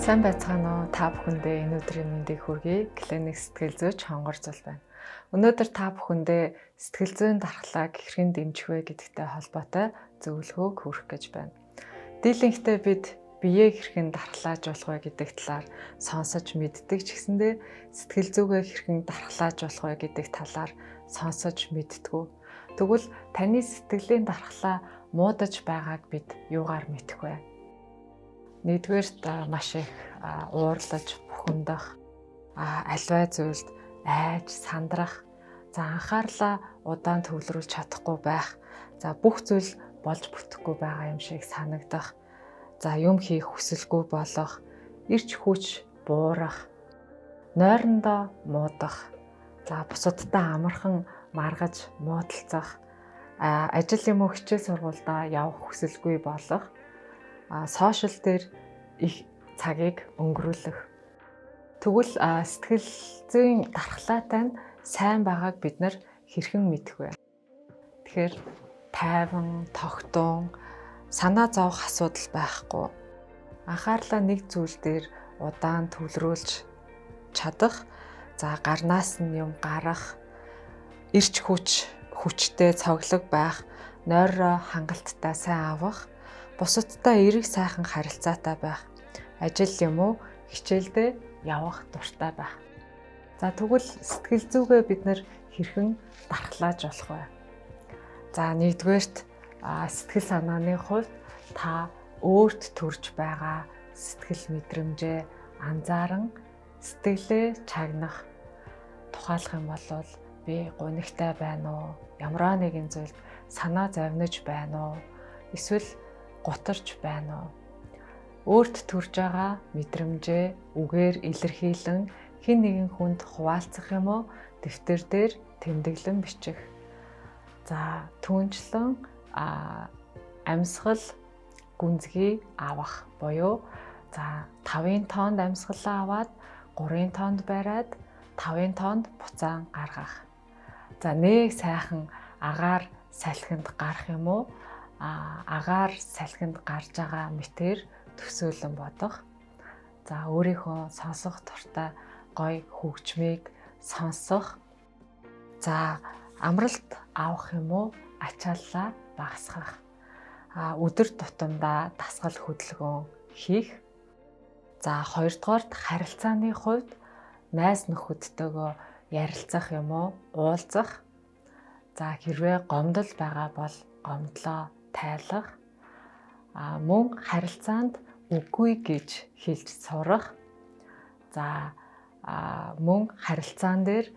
Сайн байцгаана уу? Та бүхэндээ энэ өдрийн мэндийг хүргэе. Клиник сэтгэл зүйч Хонгорзол байна. Өнөөдөр та бүхэндээ сэтгэл зүйн дархлааг хэрхэн дэмжих вэ гэдэгтэй холбоотой зөвлөгөөг хүргэх гэж байна. Дийлэнхдээ бид биеийг хэрхэн дархлаажуулах вэ гэдэг талаар сонсож мэддэг ч гэсэндээ сэтгэл зүгээ хэрхэн дархлаажуулах вэ гэдэг талаар сонсож мэдтгүү. Тэгвэл таны сэтгэлийн дархлаа муудаж байгааг бид юугаар мэдэх вэ? Нэгдүгээрт маш их уурлаж, бухимдах, аливаа зүйлд айж, сандрах, за анхаарлаа удаан төвлөрүүлж чадахгүй байх, за бүх зүйл болж бүтэхгүй байгаа юм шиг санагдах, за юм хийх хүсэлгүй болох, ирч хүч буурах, нойрондоо муудах, за бусадтай амархан маргаж муудалцах, ажил юм уу хичээл сургуульдаа явах хүсэлгүй болох, сошиал дээр их цагийг өнгөрүүлэх. Тэгвэл сэтгэл зүйн дархлаатай нь сайн байгааг бид нар хэрхэн мэдэх вэ? Тэгэхээр тайван, тогтун, санаа зовох асуудал байхгүй. Анхаарлаа нэг зүйл дээр удаан төвлөрүүлж чадах, за гарнаас нь юм гарах, ирч хүчтэй цоглог байх, нойроо хангалттай сайн авах, бусадтай эрэг сайхан харилцаатай байх, ажил юм уу хичээлдээ явах дуртай байх. За тэгвэл сэтгэл зүгээ бид нар хэрхэн дархлаажуулах вэ? За нэгдүгээрт сэтгэл санааны хувьд та өөрт төрж байгаа сэтгэл мэдрэмжээ анзааран сэтгэлээ чагнах. Тухайлах юм бол би гунигтай байна уу? Ямар нэгэн зүйлд санаа зовниж байна уу? Эсвэл гутарч байна уу? Өөрт төрж байгаа мэдрэмжээ үгээр илэрхийлэн хэн нэгэн хүнд хуваалцах юм уу? Дэвтэр дээр тэмдэглэн бичих. За түүнчлэн амьсгал гүнзгий авах буюу за 5-ын тоонд амьсгалаа аваад 3-ын тоонд бариад 5-ын тоонд буцаан гаргах. За нэг сайхан агаар салхинд гарах юм уу? Агаар салхинд гарч байгаа мэтэр төсөөлөн бодох. За өөрийнхөө сонсох дуртай гоё хөгжмийг сонсох. За амралт авах юм уу? Ачааллаа багасгах. Өдөр тутамдаа дасгал хөдөлгөөн хийх. За хоёрдугаарт харилцааны хувьд найз нөхөдтэйгөө ярилцах юм уу? Уулзах. За хэрвээ гомдол байгаа бол гомдлоо тайлах. Мөн харилцаанд үгүй гэж хэлж сурах. За мөн харилцаан дээр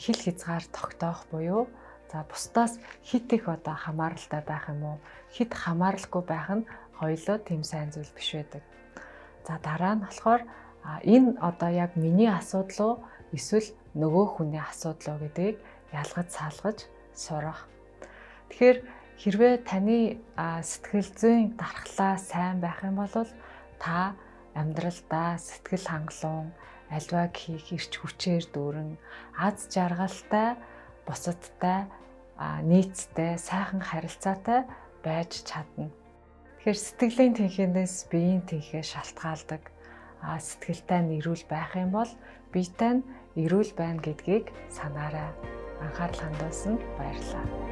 хил хязгаар тогтоох буюу за бусдаас хит их одоо хамааралтай байх юм уу? Хит хамааралгүй байх нь хоёулаа тийм сайн зүйл биш байдаг. За дараа нь болохоор энэ одоо яг миний асуудал уу эсвэл нөгөө хүний асуудал уу гэдгийг ялгаж салгаж сурах. Тэгэхээр хэрвээ таны сэтгэл зүйн дархлаа сайн байх юм бол та амьдралдаа сэтгэл хангалуун, аливааг хийх эрч хүчээр дүүрэн, аз жаргалтай, бусадтай, нийцтэй, сайхан харилцаатай байж чадна. Тэгэхээр сэтгэлийн тэнхэнээс биеийн тэнхээ шалтгаалдаг. Сэтгэлтэй нь эрүүл байх юм бол биетэй нь эрүүл байна гэдгийг санаарай. Анхаарал хандуулсанд баярлалаа.